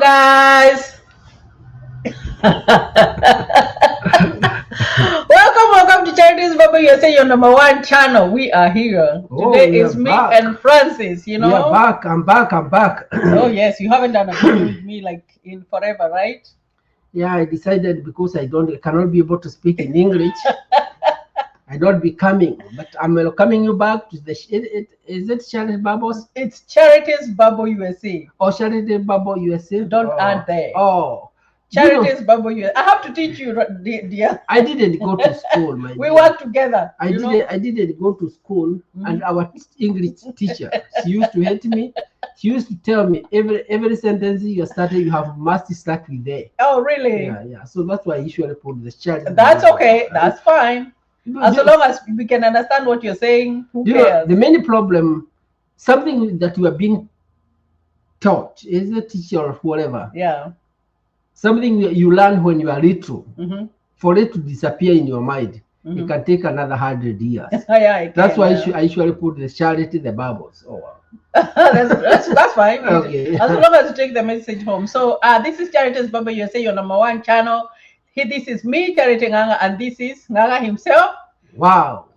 guys. welcome to Charities Bible USA, your number one channel. We are here. Today is me and Francis, We are back. I'm back. Oh, yes. You haven't done a video with me like in forever, right? Yeah, I decided because I cannot be able to speak in English. I don't be coming, but I'm welcoming you back to the. Is it Charities Bible? It's Charities Bible USA. Oh, Charities Bible USA. Don't add there. Oh. Charities Bible USA. I have to teach you, dear. I didn't go to school, my We dear. work together. I didn't go to school, and our English teacher, she used to hate me. She used to tell me every sentence you started, you have must start with there. Oh, really? Yeah. So that's why I usually put the Charities. That's okay. That's fine. As long as we can understand what you're saying, who cares? The main problem, something that you are being taught, is a teacher or whatever. Yeah. Something you learn when you are little, for it to disappear in your mind, it can take another 100 years. That's why I usually put the charity, the Bibles. Oh, wow. that's fine. Okay. As long as you take the message home. So this is Charities Bible USA, your number one channel. This is me, Charity Nganga, and this is Nganga himself. Wow.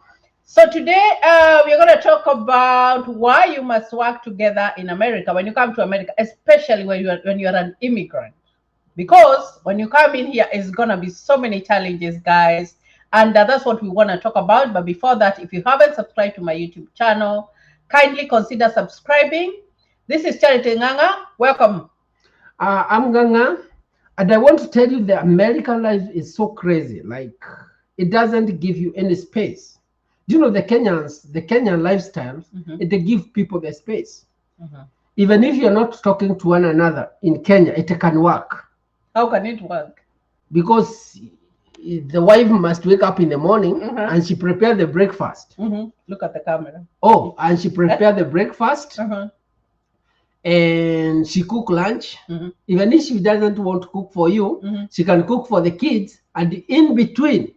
So today we're going to talk about why you must work together in America when you come to America, especially when you're an immigrant. Because when you come in here, it's going to be so many challenges, guys. And that's what we want to talk about. But before that, if you haven't subscribed to my YouTube channel, kindly consider subscribing. This is Charity Nganga. Welcome. I'm Nganga. And I want to tell you the American life is so crazy. Like, it doesn't give you any space. Do you know the Kenyan lifestyle, they give people the space. Even if you're not talking to one another in Kenya, it can work. How can it work? Because the wife must wake up in the morning and she prepare the breakfast. Look at the camera. Oh, and she prepare the breakfast. And she cook lunch. Even if she doesn't want to cook for you, she can cook for the kids, and in between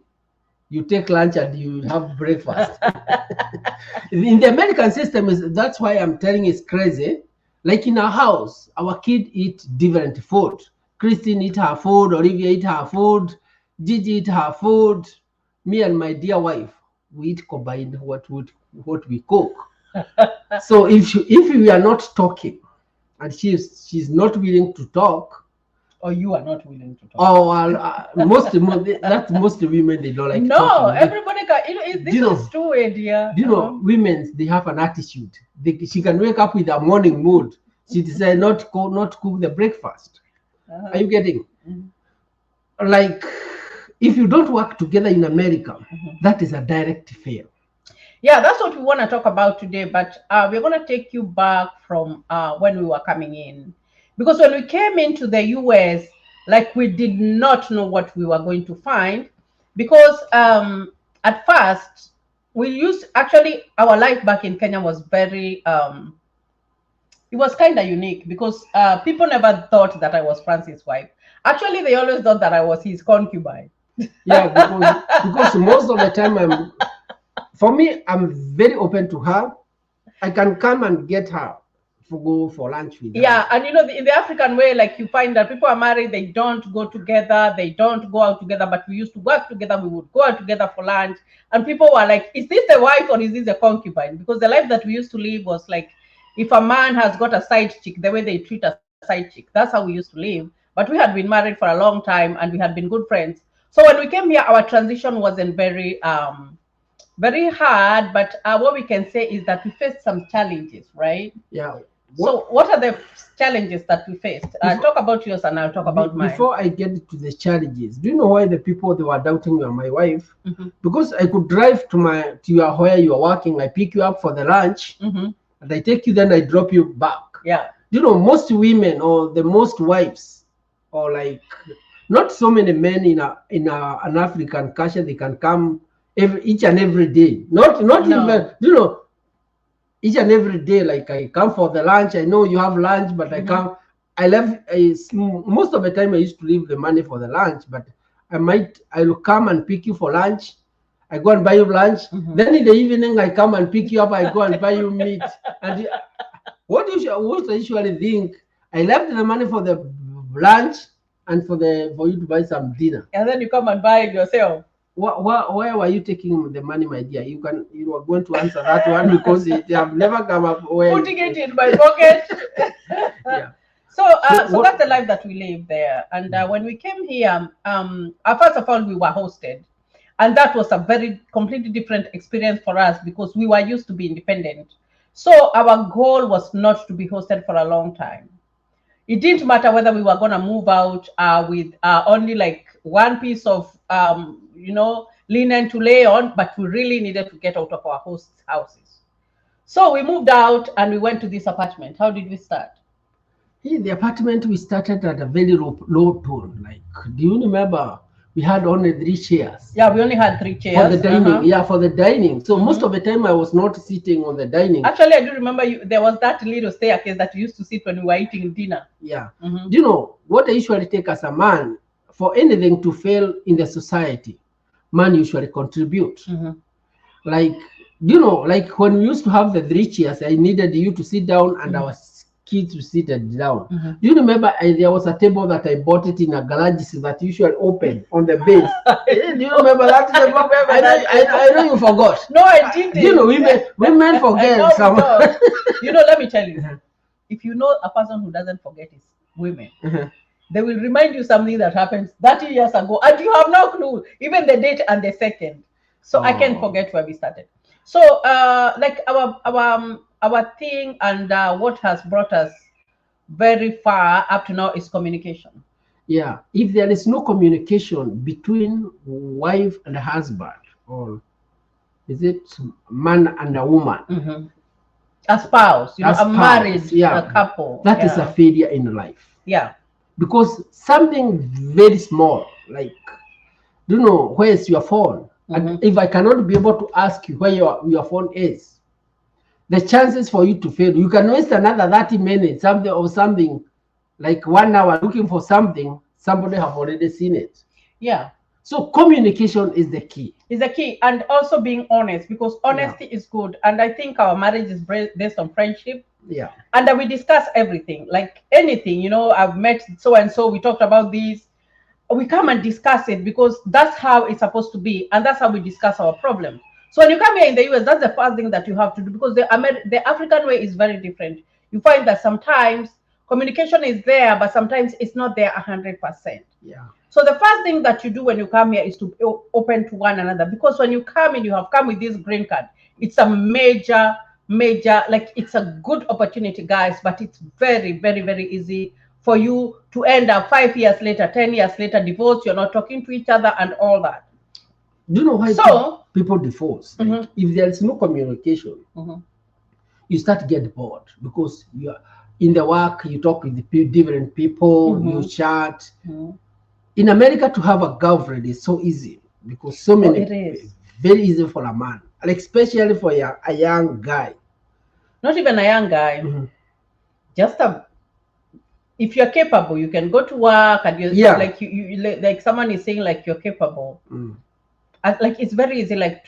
you take lunch and you have breakfast. In the American system, that's why I'm telling you it's crazy. Like in our house, our kid eat different food. Christine eat her food, Olivia eat her food, Gigi eat her food. Me and my dear wife, we eat combined what we cook. So if we are not talking, and she's not willing to talk, or you are not willing to talk. Oh, well, most women, they don't like. No, talking. Everybody can. This is true, dear. You know, women, they have an attitude. She can wake up with a morning mood. She decide not cook the breakfast. Are you getting? Like, if you don't work together in America, that is a direct fail. Yeah, that's what we want to talk about today. But we're going to take you back from when we were coming in. Because when we came into the US, like, we did not know what we were going to find. Because at first, our life back in Kenya was very, it was kind of unique. Because people never thought that I was Francis' wife. Actually, they always thought that I was his concubine. Yeah, because most of the time, for me, I'm very open to her. I can come and get her to go for lunch with her. Yeah, and you know, in the African way, like, you find that people are married, they don't go together, they don't go out together, but we used to work together, we would go out together for lunch, and people were like, is this the wife or is this a concubine? Because the life that we used to live was like, if a man has got a side chick, the way they treat a side chick, that's how we used to live. But we had been married for a long time, and we had been good friends. So when we came here, our transition wasn't very hard, but what we can say is that we faced some challenges, right? Yeah. So what are the challenges that we faced? Talk about yours and I'll talk about mine. Before I get to the challenges, do you know why the people, they were doubting you and my wife? Because I could drive to where you are working, I pick you up for the lunch, and I take you, then I drop you back. Yeah. You know, most women or the most wives, or like, not so many men in an African culture, they can come each and every day. Not even, you know, each and every day, like, I come for the lunch. I know you have lunch, but I come. Most of the time I used to leave the money for the lunch, but I will come and pick you for lunch. I go and buy you lunch. Then in the evening I come and pick you up. I go and buy you meat. And what do you usually think? I left the money for the lunch and for you to buy some dinner. And then you come and buy it yourself. Where were you taking the money, my dear? You are going to answer that one because it have never come up. Putting it in my pocket. Yeah. So that's the life that we live there. And when we came here, first of all, we were hosted. And that was a very completely different experience for us because we were used to be independent. So our goal was not to be hosted for a long time. It didn't matter whether we were going to move out with only like one piece of, linen to lay on, but we really needed to get out of our hosts' houses. So we moved out and we went to this apartment. How did we start? In the apartment, we started at a very low tone. Like, do you remember? We had only 3 chairs. Yeah, we only had 3 chairs. For the dining, yeah, for the dining. So most of the time I was not sitting on the dining. Actually, I do remember there was that little staircase that you used to sit when we were eating dinner. Yeah. Do you know what I usually take as a man? For anything to fail in the society, man usually contribute. Like, like when we used to have the 3 chairs, I needed you to sit down and our kids to sit down. Do you remember there was a table that I bought it in a garage that usually open on the base? Do you remember that table? I know you forgot. No, I didn't. Women forget. Let me tell you, if you know a person who doesn't forget is women. They will remind you something that happened 30 years ago, and you have no clue, even the date and the second. So I can't forget where we started. So, like our thing and what has brought us very far up to now is communication. Yeah, if there is no communication between wife and husband, or is it man and a woman, a spouse, a marriage, a couple, that is a failure in life. Yeah, because something very small, like, where is your phone? And if I cannot be able to ask you where your phone is, the chances for you to fail, you can waste another 30 minutes, something like 1 hour looking for something, somebody have already seen it. Yeah. So communication is the key. Is the key, and also being honest, because honesty is good. And I think our marriage is based on friendship. Yeah. And we discuss everything, like anything, I've met so and so, we talked about this. We come and discuss it because that's how it's supposed to be, and that's how we discuss our problem. So when you come here in the US, that's the first thing that you have to do, because the African way is very different. You find that sometimes communication is there, but sometimes it's not there 100%. Yeah. So the first thing that you do when you come here is to open to one another, because when you come in, you have come with this green card. It's a major, like, it's a good opportunity, guys, but it's very, very, very easy for you to end up 5 years later, 10 years later, divorced. You're not talking to each other and all that. Do you know why people divorce? Like, if there is no communication, you start to get bored, because you are in the work, you talk with different people, you chat. In America, to have a girlfriend is so easy, because so many, it is very easy for a man, especially for a young guy. Not even a young guy, just if you're capable, you can go to work, and like like someone is saying, like, you're capable. Like, it's very easy, like,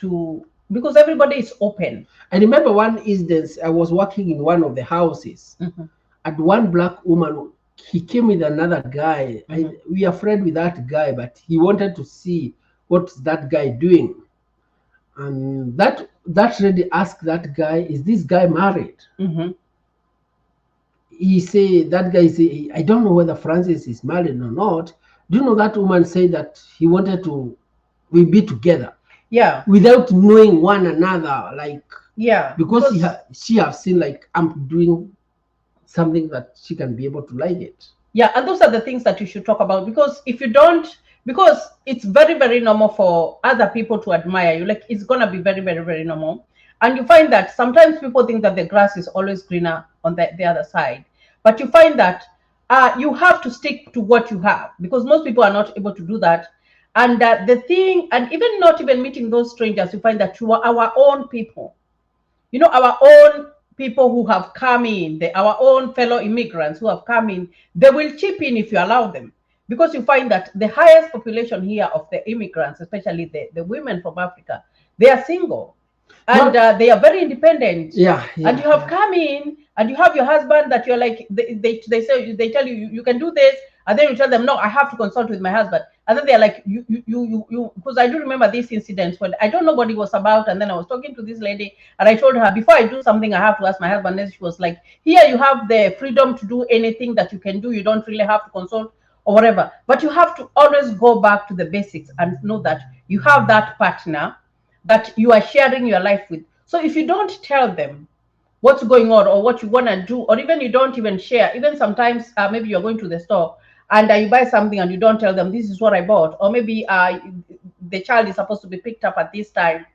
because everybody is open. I remember one instance, I was working in one of the houses, and one black woman, he came with another guy. We are friends with that guy, but he wanted to see what's that guy doing. And that lady asked that guy, is this guy married? That guy say, I don't know whether Francis is married or not. Do you know that woman said that he wanted to be together? Yeah. Without knowing one another, like, yeah, because she have seen, like, I'm doing something that she can be able to like it. Yeah, and those are the things that you should talk about, because if you don't, because it's very, very normal for other people to admire you. Like, it's gonna be very, very, very normal. And you find that sometimes people think that the grass is always greener on the other side. But you find that you have to stick to what you have, because most people are not able to do that. And the thing, and even not even meeting those strangers, you find that you are our own people. Our own people who have come in, our own fellow immigrants who have come in, they will chip in if you allow them. Because you find that the highest population here of the immigrants, especially the women from Africa, they are single. and they are very independent. Yeah, And you have come in, and you have your husband that you're like, they say, they tell you, you can do this, and then you tell them, no, I have to consult with my husband. And then they're like, you, because I do remember these incidents when I don't know what it was about. And then I was talking to this lady, and I told her, before I do something, I have to ask my husband. And she was like, here you have the freedom to do anything that you can do. You don't really have to consult or whatever. But you have to always go back to the basics and know that you have that partner that you are sharing your life with. So if you don't tell them what's going on or what you want to do, or even you don't even share, even sometimes maybe you're going to the store and you buy something and you don't tell them this is what I bought, or maybe the child is supposed to be picked up at this time,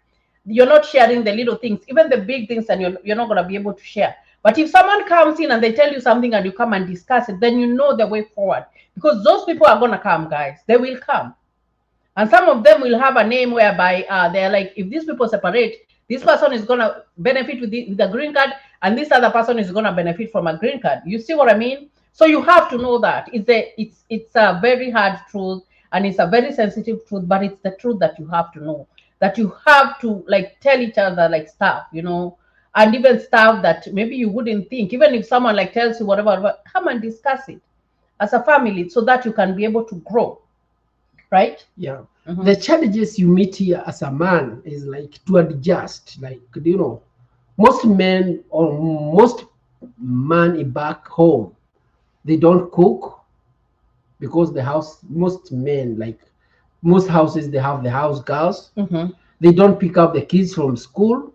you're not sharing the little things, even the big things, and you're not going to be able to share. But if someone comes in and they tell you something and you come and discuss it, then you know the way forward, because those people are going to come, guys. They will come. And some of them will have a name whereby they're like, if these people separate, this person is going to benefit with the green card, and this other person is going to benefit from a green card. You see what I mean? So you have to know that it's a very hard truth, and it's a very sensitive truth, but it's the truth that you have to know, that you have to like tell each other like stuff, and even stuff that maybe you wouldn't think. Even if someone like tells you whatever, come and discuss it as a family so that you can be able to grow. Right? Yeah. The challenges you meet here as a man is like to adjust. Like, most men or most men back home, they don't cook because most men, like most houses, they have the house girls. They don't pick up the kids from school.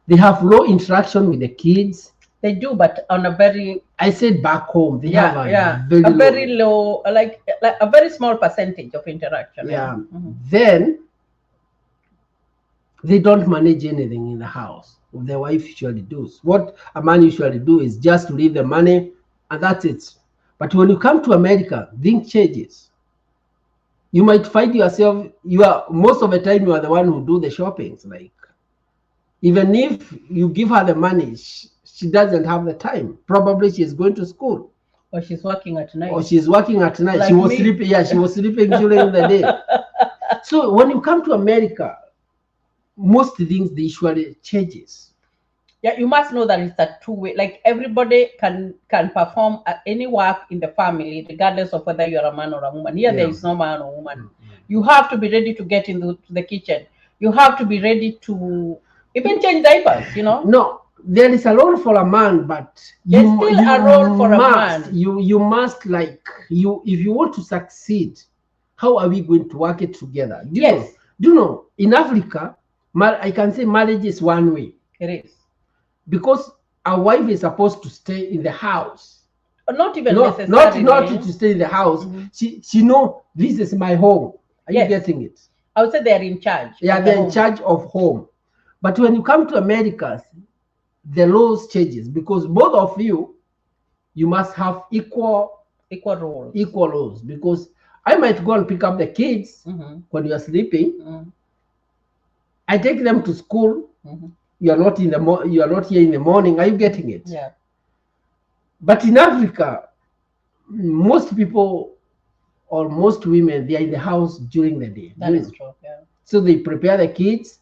They have low interaction with the kids. They do, but on a very... I said back home, they have a very low, like a very small percentage of interaction. Yeah. Then they don't manage anything in the house. The wife usually does. What a man usually do is just to leave the money, and that's it. But when you come to America, things changes. You might find yourself, most of the time you are the one who do the shoppings. Like, even if you give her the money, she doesn't have the time. Probably she's going to school. Or she's working at night. Like she was sleeping. Yeah, she was sleeping during the day. So when you come to America, most things, they usually changes. Yeah, you must know that it's a two-way. Like, everybody can perform at any work in the family, regardless of whether you're a man or a woman. Here, there is no man or woman. You have to be ready to get into the kitchen. You have to be ready to even change diapers, No. There is a role for a man, but there's still a role for a man. You must, like, if you want to succeed, how are we going to work it together? Do you know, in Africa, I can say marriage is one way. It is. Because a wife is supposed to stay in the house. Not even necessarily. Not to stay in the house. She know this is my home. Are you getting it? I would say they're in charge. Yeah, they're in charge of home. But when you come to America, the laws changes, because both of you must have equal roles. Because I might go and pick up the kids when you are sleeping. I take them to school. You are not here in the morning. Are you getting it? Yeah. But in Africa, most people or most women, they are in the house during the day. That is true. Yeah. So they prepare the kids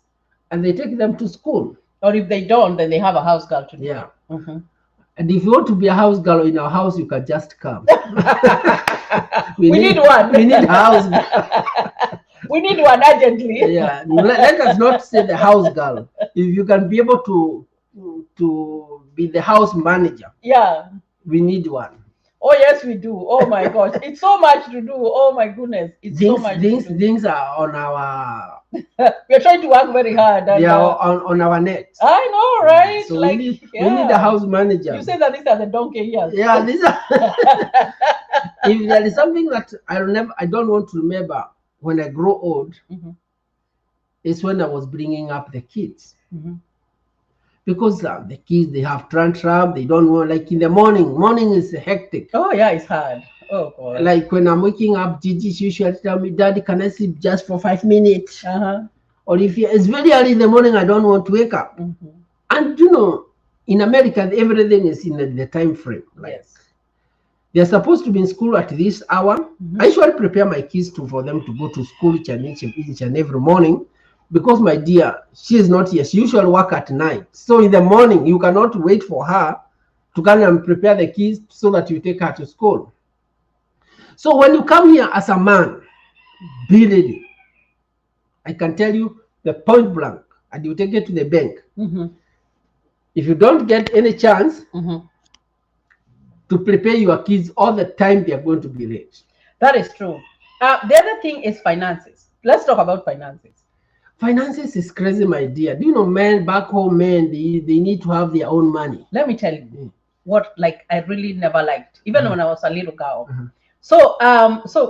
and they take them to school. Or if they don't, then they have a house girl to do. Yeah. And if you want to be a house girl in our house, you can just come. we need one. We need a house girl. We need one urgently. Yeah. Let us not say the house girl. If you can be able to be the house manager. Yeah. We need one. Oh yes, we do. Oh my gosh, it's so much to do. Oh my goodness, it's so much. Things are on our. We're trying to work very hard. And, on our net. I know, right? So we need a house manager. You say that these are the donkey years. Yeah, these are. If there is something that I don't want to remember when I grow old, it's when I was bringing up the kids. Because the kids, they have tantrum, they don't know, like in the morning is hectic. Oh yeah, it's hard. Oh God. Like when I'm waking up, Gigi, she usually tell me, Daddy, can I sleep just for 5 minutes? Or if it's very early in the morning, I don't want to wake up. And in America, everything is in the time frame. Like, they're supposed to be in school at this hour. I usually prepare my kids for them to go to school each and every morning. because my dear, she is not here. She usually work at night. So in the morning, you cannot wait for her to come and prepare the kids so that you take her to school. So when you come here as a man, be ready. I can tell you the point blank, and you take it to the bank. If you don't get any chance to prepare your kids all the time, they are going to be late. That is true. The other thing is finances. Let's talk about finances. Finances is crazy, my dear. Do you know, men back home, men, they need to have their own money. Let me tell you what, like, I really never liked, even when I was a little girl. So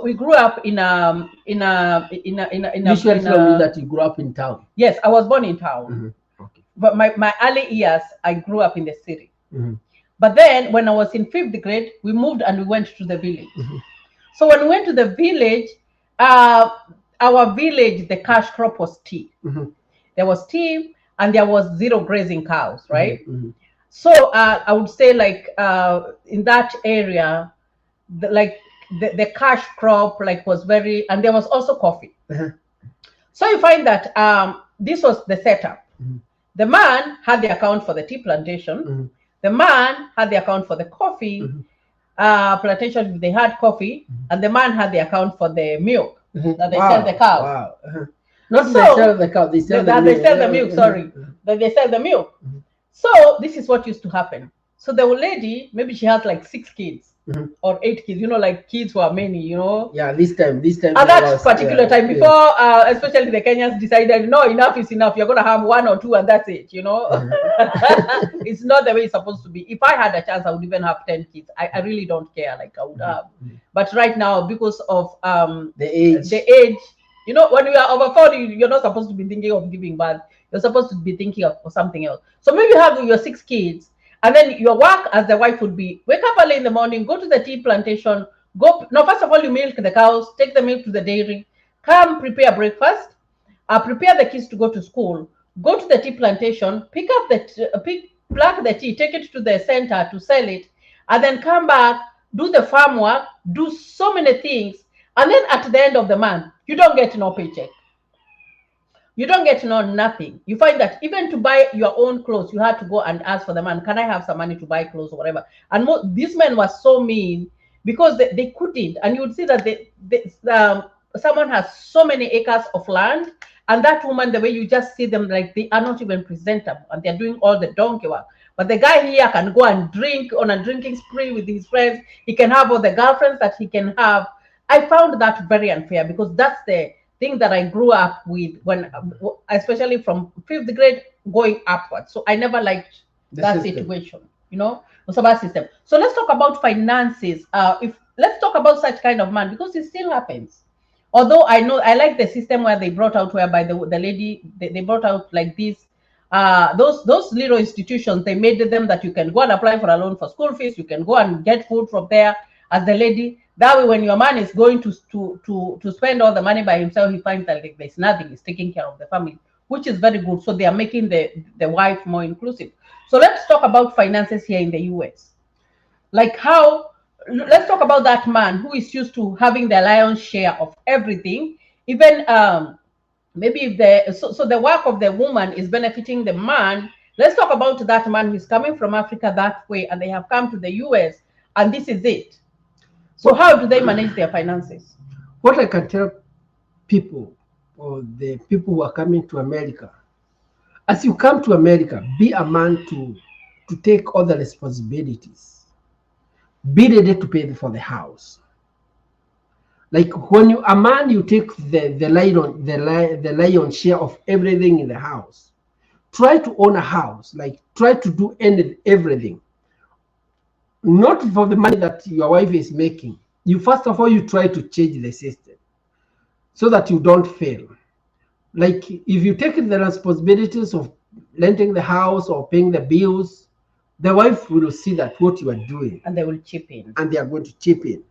we grew up in a Usually from that you grew up in town. Yes, I was born in town. Okay. But my early years, I grew up in the city. But then when I was in 5th grade, we moved and we went to the village. So when we went to the village, our village, the cash crop was tea. There was tea and there was 0 grazing cows, right? So I would say, like, in that area, the cash crop, like, was very, and there was also coffee. So you find that this was the setup. The man had the account for the tea plantation. The man had the account for the coffee plantation if they had coffee, and the man had the account for the milk that they sell the cows. Wow. Not so, they sell the cow, they sell the milk. They sell the milk, sorry. That they sell the milk. So this is what used to happen. So the old lady, maybe she has like 6 kids or 8 kids, you know, like kids who are many, you know. Yeah, this time. At that particular time, before especially the Kenyans decided, no, enough is enough. You're gonna have 1 or 2 and that's it, you know. It's not the way it's supposed to be. If I had a chance, I would even have 10 kids. I really don't care, like I would have. But right now, because of the age, you know, when you are over 40, you're not supposed to be thinking of giving birth. You're supposed to be thinking of something else. So maybe you have your 6 kids, and then your work as the wife would be wake up early in the morning, go to the tea plantation, first of all, you milk the cows, take the milk to the dairy, come prepare breakfast, prepare the kids to go to school, go to the tea plantation, pluck the tea, take it to the center to sell it, and then come back, do the farm work, do so many things, and then at the end of the month, you don't get no paycheck. You don't get nothing. You find that even to buy your own clothes, you had to go and ask for the man, can I have some money to buy clothes or whatever? And these men were so mean because they couldn't. And you would see that someone has so many acres of land, and that woman, the way you just see them, like they are not even presentable, and they're doing all the donkey work. But the guy here can go and drink on a drinking spree with his friends. He can have all the girlfriends that he can have. I found that very unfair because that's the thing that I grew up with, when, especially from 5th grade going upwards. So I never liked that situation, you know, the bad system. So let's talk about finances. Let's talk about such kind of man, because it still happens. Although I like the system where they brought out, whereby the lady, they brought out like this, those little institutions, they made them that you can go and apply for a loan for school fees, you can go and get food from there as the lady. That way, when your man is going to spend all the money by himself, he finds that there's nothing. He's taking care of the family, which is very good. So they are making the wife more inclusive. So let's talk about finances here in the US. Like let's talk about that man who is used to having the lion's share of everything. Even maybe so the work of the woman is benefiting the man. Let's talk about that man who is coming from Africa that way, and they have come to the US, and this is it. So how do they manage their finances? What I can tell people, or the people who are coming to America, as you come to America, be a man to take all the responsibilities. Be ready to pay for the house. Like when you a man, you take the lion's share of everything in the house. Try to own a house. Like try to do everything. Not for the money that your wife is making. You first of all, you try to change the system so that you don't fail. Like if you take the responsibilities of renting the house or paying the bills, the wife will see that what you are doing, and they will chip in, and they are going to chip in.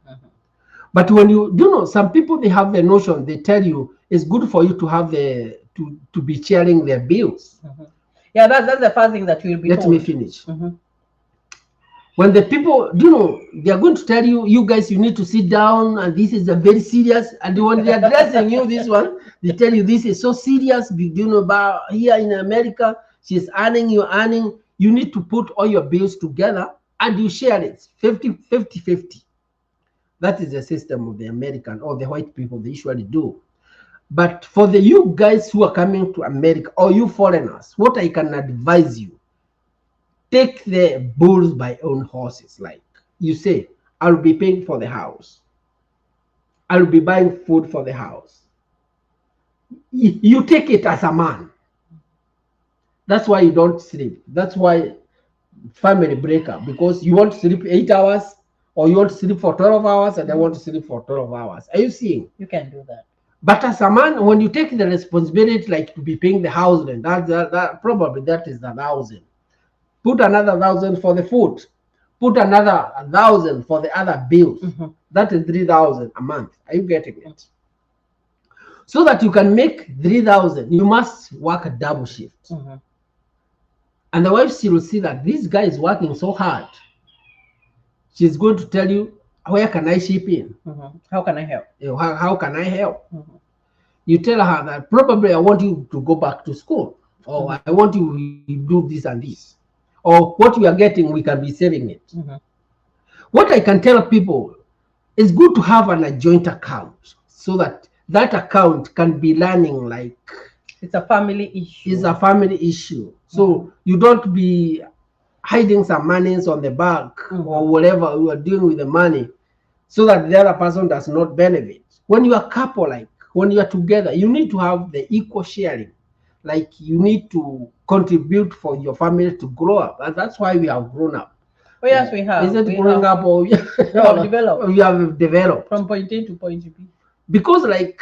But when you know, some people, they have the notion, they tell you it's good for you to have to be sharing their bills. Yeah, that's the first thing that you will be Let told. me finish. When the people, you know, they are going to tell you, you guys, you need to sit down, and this is a very serious. And when they are addressing you, this one, they tell you this is so serious. You know, about here in America, she's earning, you're earning. You need to put all your bills together and you share it 50. That is the system of the American or the white people, they usually do. But for the you guys who are coming to America or you foreigners, what I can advise you, take the bulls by own horses. Like you say, I'll be paying for the house. I'll be buying food for the house. You take it as a man. That's why you don't sleep. That's why family breakup, because you want to sleep 8 hours or you want to sleep for 12 hours and I want to sleep for 12 hours. Are you seeing? You can do that. But as a man, when you take the responsibility, like to be paying the house rent, that probably that is 1,000. Put another 1,000 for the food. Put another 1,000 for the other bills. That is 3,000 a month. Are you getting it? So that you can make 3,000, you must work a double shift. And the wife, she will see that this guy is working so hard. She's going to tell you, where can I chip in? How can I help? How can I help? You tell her that probably I want you to go back to school, or I want you to do this and this, or what we are getting, we can be saving it. What I can tell people, it's good to have a joint account so that that account can be learning like it's a family issue. It's a family issue. So you don't be hiding some monies on the bank or whatever you are doing with the money so that the other person does not benefit. When you are a couple, like when you are together, you need to have the equal sharing. Like you need to contribute for your family to grow up. And that's why we have grown up. Oh, yes, we have. Is it growing up or we have developed? We have developed. From point A to point B. Because like,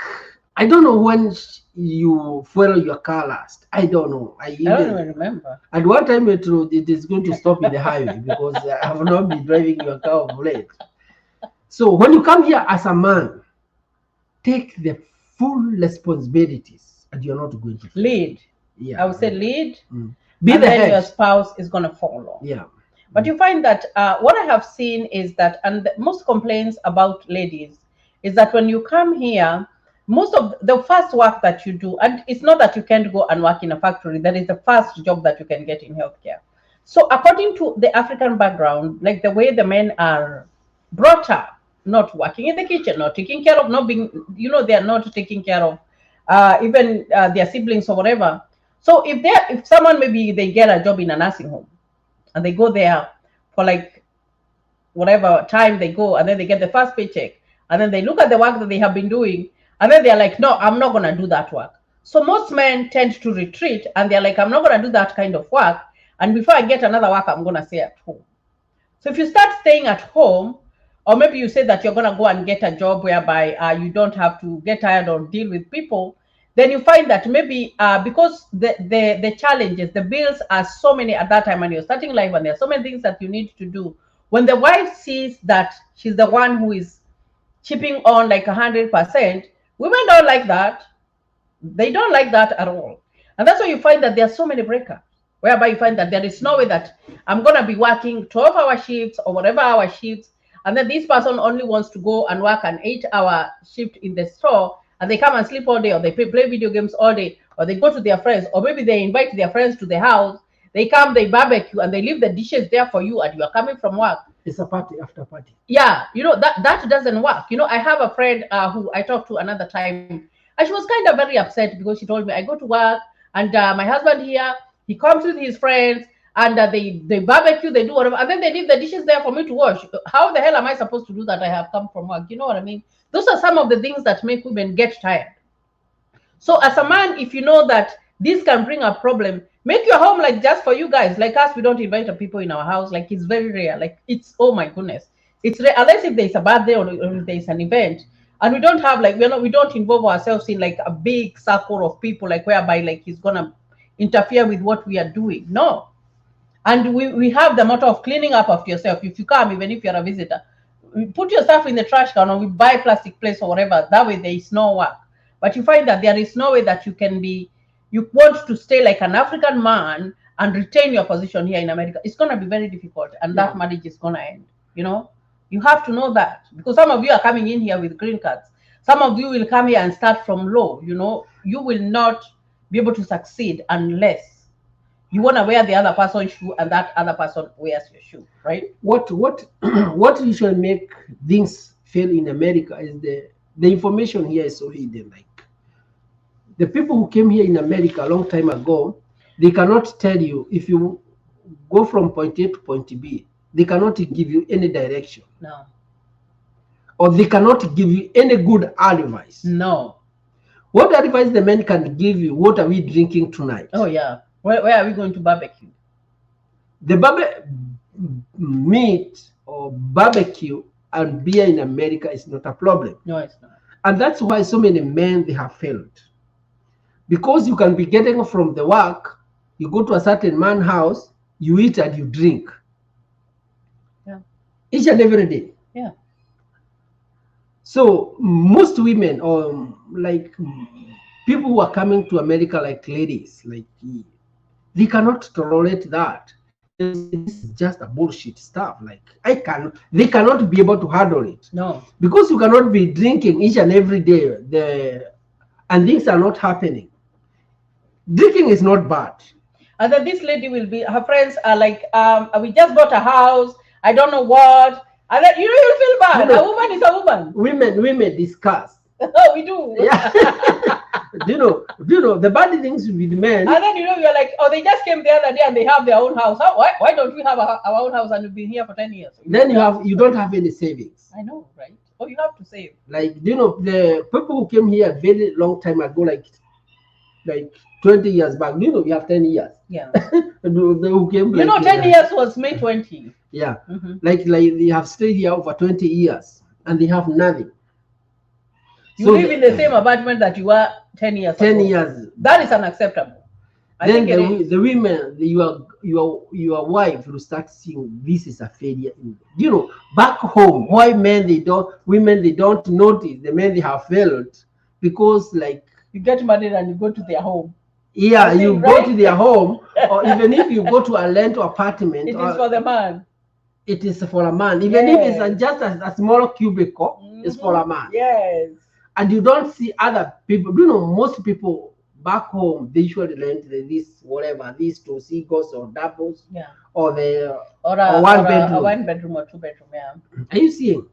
I don't know when you fuel your car last. I don't know. I don't even remember. At one time it is going to stop in the highway because I have not been driving your car of late. So when you come here as a man, take the full responsibilities and you're not going to lead. Yeah. I would say lead. Be and the then head. Your spouse is going to follow. Yeah. But you find that what I have seen is that, and most complaints about ladies is that when you come here, most of the first work that you do, and it's not that you can't go and work in a factory, that is the first job that you can get in healthcare. So according to the African background, like the way the men are brought up, not working in the kitchen, not taking care of, not being, you know, they are not taking care of even their siblings or whatever. So if someone, maybe they get a job in a nursing home and they go there for like whatever time they go, and then they get the first paycheck, and then they look at the work that they have been doing, and then they're like, no, I'm not going to do that work. So most men tend to retreat and they're like, I'm not going to do that kind of work. And before I get another work, I'm going to stay at home. So if you start staying at home, or maybe you say that you're going to go and get a job whereby you don't have to get tired or deal with people, then you find that maybe because the challenges, the bills are so many at that time and you're starting life and there are so many things that you need to do. When the wife sees that she's the one who is chipping on like 100%, women don't like that. They don't like that at all. And that's why you find that there are so many breakups, whereby you find that there is no way that I'm going to be working 12-hour shifts or whatever hour shifts, and then this person only wants to go and work an 8-hour shift in the store, and they come and sleep all day, or they play video games all day, or they go to their friends, or maybe they invite their friends to the house. They come, they barbecue, and they leave the dishes there for you, and you are coming from work. It's a party after party. Yeah, you know, that doesn't work. You know, I have a friend who I talked to another time, and she was kind of very upset because she told me, I go to work, and my husband here, he comes with his friends, and they barbecue, they do whatever, and then they leave the dishes there for me to wash. How the hell am I supposed to do that? I have come from work. You know what I mean? Those are some of the things that make women get tired. So as a man, if you know that this can bring a problem, make your home like just for you guys. Like us, we don't invite people in our house. Like it's very rare. Like it's, oh my goodness, it's rare, unless if there's a birthday or if there's an event, and we don't have like we don't involve ourselves in like a big circle of people, like whereby like he's gonna interfere with what we are doing. No. And we have the motto of cleaning up after yourself. If you come, even if you're a visitor, put your stuff in the trash can, or we buy plastic plates or whatever. That way there is no work. But you find that there is no way that you want to stay like an African man and retain your position here in America, it's going to be very difficult, and Yeah. that marriage is going to end. You know, you have to know that, because some of you are coming in here with green cards. Some of you will come here and start from low. You know, you will not be able to succeed unless you want to wear the other person's shoe and that other person wears your shoe, right? What what usually make things fail in America is the information here is so hidden. Like the people who came here in America a long time ago, they cannot tell you if you go from point A to point B. They cannot give you any direction, No, or they cannot give you any good advice. no. What advice the men can give you? What are we drinking tonight? Oh yeah. Where are we going to barbecue? The meat or barbecue and beer in America is not a problem. No, it's not. And that's why so many men, they have failed. Because you can be getting from the work, you go to a certain man's house, you eat and you drink. Yeah. Each and every day. Yeah. So most women, or like people who are coming to America, like ladies, like they cannot tolerate that. They say, this is just a bullshit stuff. Like they cannot be able to handle it. No. Because you cannot be drinking each and every day, and things are not happening. Drinking is not bad. And then this lady will be, her friends are like, we just bought a house, I don't know what. And then you feel bad. You know, a woman is a woman. Women discuss. Oh, we do. Yeah. do you know the bad things with men? And then you're like, oh, they just came the other day and they have their own house. Why don't we have our own house and we've been here for 10 years? Then you don't have any savings. I know, right? Oh, you have to save. Like the people who came here a very long time ago, like 20 years back. You have 10 years. Yeah. Who came? 10 years was May 20. Yeah. Mm-hmm. Like they have stayed here over 20 years and they have nothing. You live in the same apartment that you were 10 years 10 ago. years. That is unacceptable. Then the women, your wife will start seeing this is a failure. Back home, women they don't notice the men they have failed, because like you get married and you go to their home. Yeah, you go to their home, or even if you go to a rental apartment, it is for the man. It is for a man. Even if it's just a small cubicle, it's for a man. Yes. And you don't see other people. Most people back home, they usually rent these two singles or doubles, or one bedroom. A 1 bedroom or 2 bedroom, yeah. Are you seeing?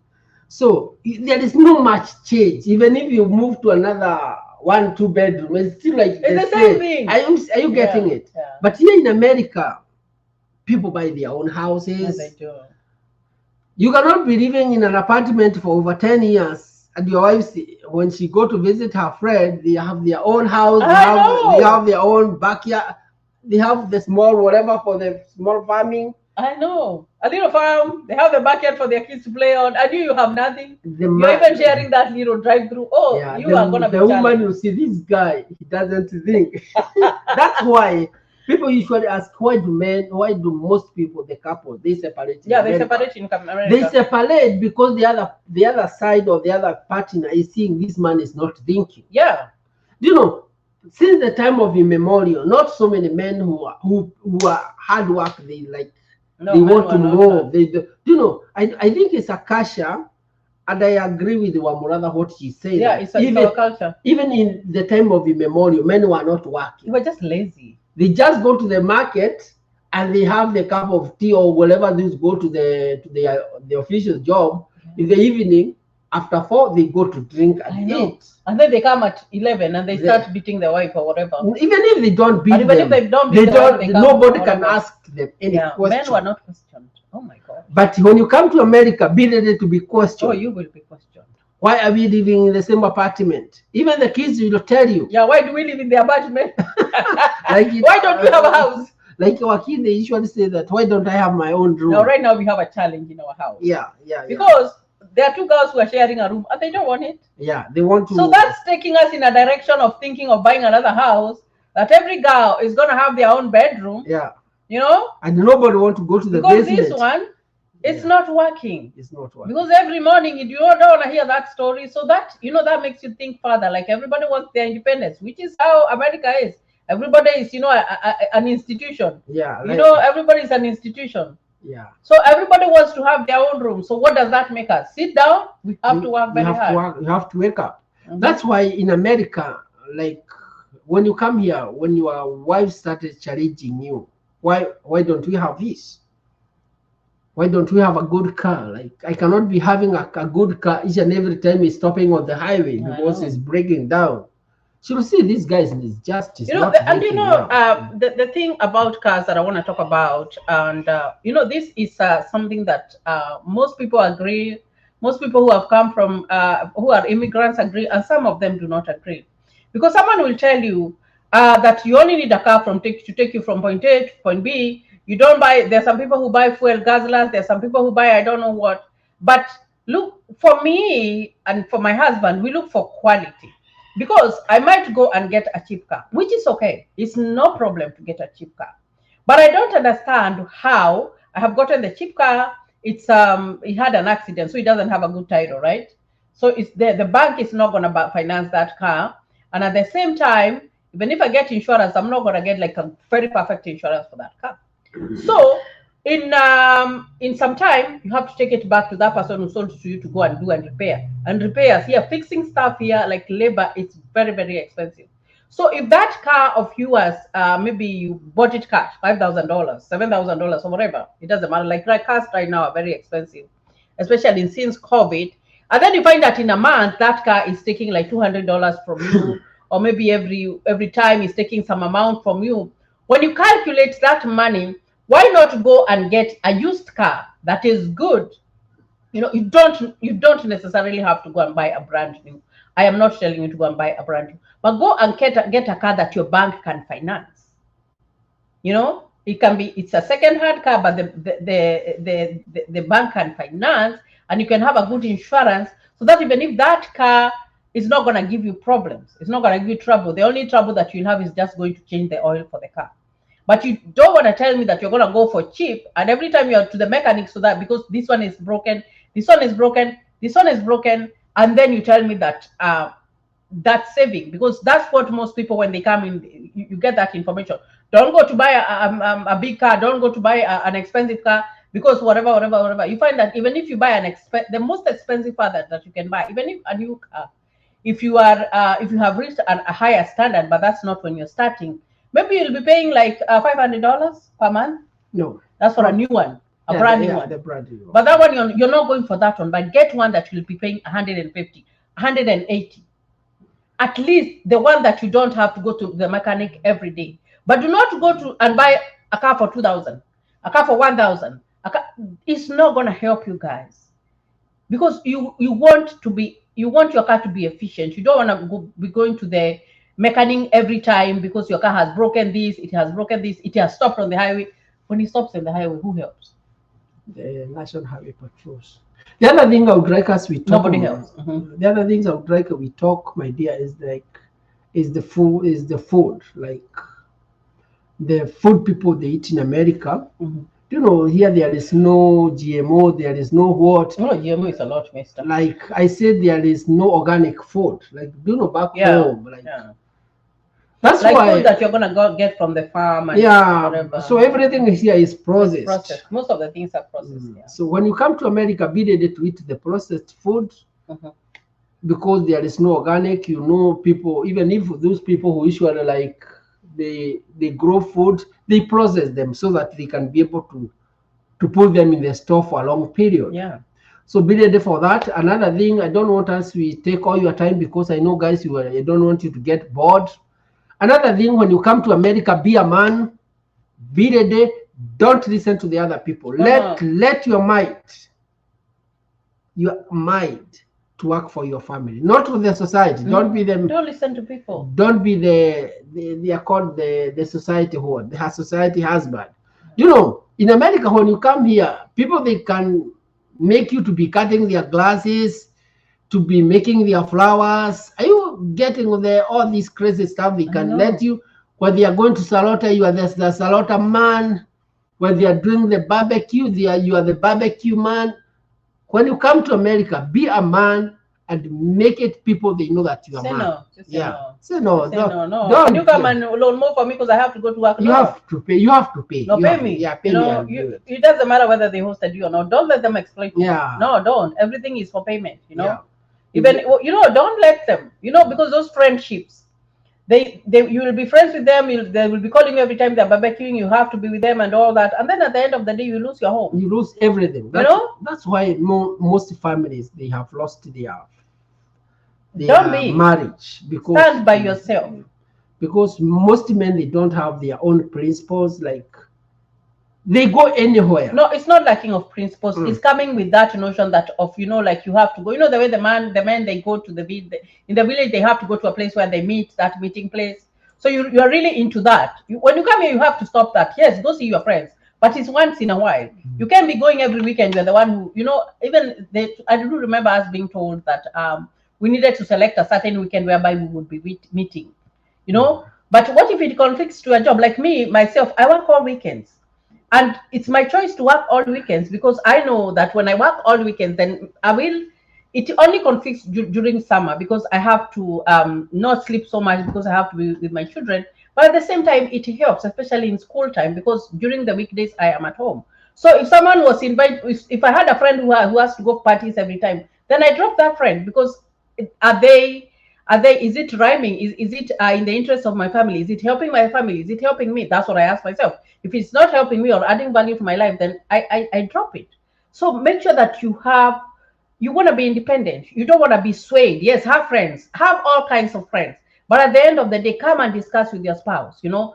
So there is no much change. Even if you move to another 1-2 bedroom, it's still like it's the same thing. Are you getting it? Yeah. But here in America, people buy their own houses. Yes, they do. You cannot be living in an apartment for over 10 years. And your wife, when she go to visit her friend, they have their own house, they have their own backyard, they have the small whatever for the small farming. I know. A little farm, they have the backyard for their kids to play on. And you have nothing. You're even sharing that little drive-through. Oh, yeah, you are going to be the woman will see this guy, he doesn't think. That's why people usually ask, why do most people, the couple, they separate? Yeah, they separate in America. They separate because the other side or the other partner is seeing this man is not thinking. Yeah. Since the time of immemorial, not so many men who are hard work, they want to know. I think it's a culture, and I agree with Wamurada what she said. Yeah, it's a culture. Even in the time of immemorial, men were not working. They were just lazy. They just go to the market and they have the cup of tea or whatever. They go to the official job in the evening. After 4, they go to drink and eat. And then they come at 11 and they start beating their wife or whatever. Even if they don't beat them, if they don't beat nobody can ask them any question. Men were not questioned. Oh my God. But when you come to America, be ready to be questioned. Oh, you will be questioned. Why are we living in the same apartment? Even the kids will tell you. Yeah, why do we live in the apartment? Why don't we have a house? Like our kids, they usually say that, why don't I have my own room? Now, right now, we have a challenge in our house. Yeah. Because there are 2 girls who are sharing a room and they don't want it. Yeah, they want to. So that's taking us in a direction of thinking of buying another house, that every girl is going to have their own bedroom. Yeah. And nobody want to go to the basement. Because this one, it's not working. It's not working. Because every morning you don't want to hear that story. So that, that makes you think further. Like everybody wants their independence, which is how America is. Everybody is, an institution. Yeah, You like, know, everybody is an institution. yeah. So everybody wants to have their own room. So what does that make us? Sit down. We have to work You very have to hard. work, you have to wake up. Mhm. That's why in America, like when you come here, when your wife started challenging you, why don't we have this? Why don't we have a good car? Like I cannot be having a good car each and every time he's stopping on the highway I because know. it's breaking down. So you see, this guy is just is You know, not and working well. the thing about cars that I want to talk about, and this is something that most people agree, most people who have come from who are immigrants agree, and some of them do not agree, because someone will tell you that you only need a car to take you from point A to point B. You don't buy. There's some people who buy fuel guzzlers. There's some people who buy I don't know what. But look, for me and for my husband, we look for quality, because I might go and get a cheap car, which is okay. It's no problem to get a cheap car. But I don't understand how I have gotten the cheap car. It had an accident, so it doesn't have a good title, right? So it's the bank is not gonna finance that car. And at the same time, even if I get insurance, I'm not gonna get like a very perfect insurance for that car. So in some time you have to take it back to that person who sold it to you to go and do and repair. And repairs here, fixing stuff here, like labor, it's very, very expensive. So if that car of yours, maybe you bought it cash, $5,000, $7,000, or whatever, it doesn't matter. Like cars right now are very expensive, especially since COVID. And then you find that in a month that car is taking like $200 from you, or maybe every time it's taking some amount from you. When you calculate that money, why not go and get a used car that is good? You don't necessarily have to go and buy a brand new. I am not telling you to go and buy a brand new, but go and get a car that your bank can finance. It's a second hand car, but the bank can finance, and you can have a good insurance, so that even if that car is not going to give you problems, it's not going to give you trouble. The only trouble that you'll have is just going to change the oil for the car. But you don't want to tell me that you're going to go for cheap, and every time you're to the mechanic, so that because this one is broken, this one is broken, this one is broken, and then you tell me that that's saving, because that's what most people, when they come in, you get that information. Don't go to buy a big car. Don't go to buy an expensive car, because whatever. You find that even if you buy the most expensive car that you can buy, even if a new car, if you have reached a higher standard, but that's not when you're starting. Maybe you'll be paying like $500 per month. No, that's for a new one, brand new one. The brand new one. But that one you're not going for that one. But get one that you'll be paying 150, 180. At least the one that you don't have to go to the mechanic every day. But do not go to and buy a car for 2,000, a car for 1,000. It's not going to help you guys, because you want your car to be efficient. You don't want to be going to the mechanic every time because your car has broken this, it has stopped on the highway. When it stops on the highway, who helps? The National Highway Patrols. The other thing I would like us we talk. Nobody helps. Mm-hmm. The other things I would like we talk, my dear, is the food, like the food people they eat in America. Mm-hmm. Here there is no GMO, there is no what. No, GMO is a lot, mister. Like I said, there is no organic food. Like back home, like. Yeah. That's like why food that you're gonna go get from the farm. And whatever. So everything here is processed. Most of the things are processed. Yeah. So when you come to America, be ready to eat the processed food, because there is no organic. People, even if those people who usually like they grow food, they process them so that they can be able to put them in the store for a long period. Yeah. So be ready for that. Another thing, I don't want us we take all your time, because I know guys, I don't want you to get bored. Another thing, when you come to America, be a man, be ready. Don't listen to the other people. Let your mind to work for your family, not for the society. Don't be them. Don't listen to people. Don't be they are called the society whore, the society husband. In America, when you come here, people, they can make you to be cutting their glasses, to be making their flowers. Are you getting all this crazy stuff? They can let you, when they are going to slaughter, you are the slaughter man. When they are doing the barbecue, you are the barbecue man. When you come to America, be a man and make it people they know that you are Say man. no. Just say Yeah. no. Say no. Say no, no. Don't, Can you come yeah. and loan more for me because I have to go to work? You No. have to pay. You have to pay. No, You pay have to- me. Yeah, pay You me. know, I'll do it. it doesn't matter whether they hosted you or not. Don't let them exploit you. Yeah. No, don't. Everything is for payment. You know, Yeah. even don't let them. You know, because those friendships, they you will be friends with them. They will be calling you every time they're barbecuing. You have to be with them and all that. And then at the end of the day, you lose your home. You lose everything. That's why most families they have lost Don't be marriage because stand by yourself. Because most men they don't have their own principles. Like they go anywhere. No, it's not lacking of principles. It's coming with that notion that of like you have to go. You know the way the men they go to in the village they have to go to a place where they meet, that meeting place. So you are really into that. When you come here, you have to stop that. Yes, go see your friends, but it's once in a while. You can't be going every weekend. You're the one who even I do remember us being told that we needed to select a certain weekend whereby we would be meeting. But what if it conflicts to a job? Like me myself, I work all weekends. And it's my choice to work all weekends because I know that when I work all weekends, then it only conflicts during summer because I have to not sleep so much because I have to be with my children. But at the same time, it helps, especially in school time, because during the weekdays, I am at home. So if someone was invited, if I had a friend who has to go parties every time, then I drop that friend because is it rhyming? Is it in the interest of my family? Is it helping my family? Is it helping me? That's what I ask myself. If it's not helping me or adding value to my life, then I drop it. So make sure that you want to be independent. You don't want to be swayed. Yes, have friends. Have all kinds of friends. But at the end of the day, come and discuss with your spouse. Even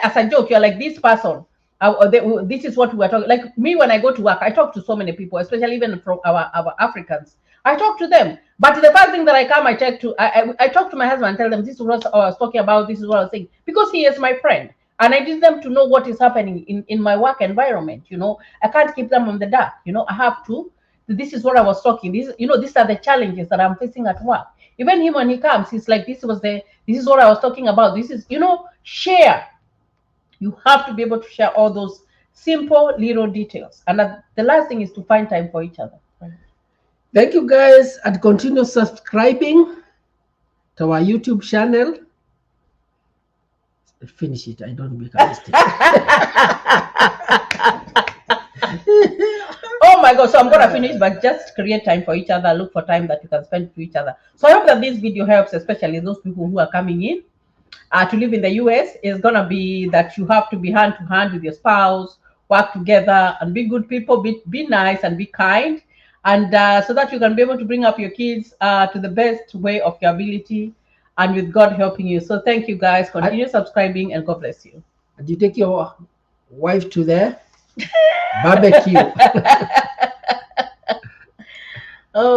as a joke, you're like this person. This is what we are talking. Like me, when I go to work, I talk to so many people, especially even from our Africans. I talk to them, but the first thing that I come, I talk to my husband and tell them this is what I was talking about. This is what I was saying because he is my friend, and I need them to know what is happening in my work environment. I can't keep them on the dark. I have to. This is what I was talking. These are the challenges that I'm facing at work. Even him when he comes, he's like, this is what I was talking about. This is share. You have to be able to share all those simple little details. And the last thing is to find time for each other. Thank you guys, and continue subscribing to our YouTube channel. Finish it. I don't make a mistake. Oh my God. So I'm going to finish, but just create time for each other. Look for time that you can spend to each other. So I hope that this video helps, especially those people who are coming in to live in the US. Is going to be that you have to be hand to hand with your spouse, work together and be good people, be nice and be kind. And so that you can be able to bring up your kids to the best way of your ability and with God helping you. So thank you guys. Continue subscribing and God bless you. And you take your wife to the barbecue. Oh.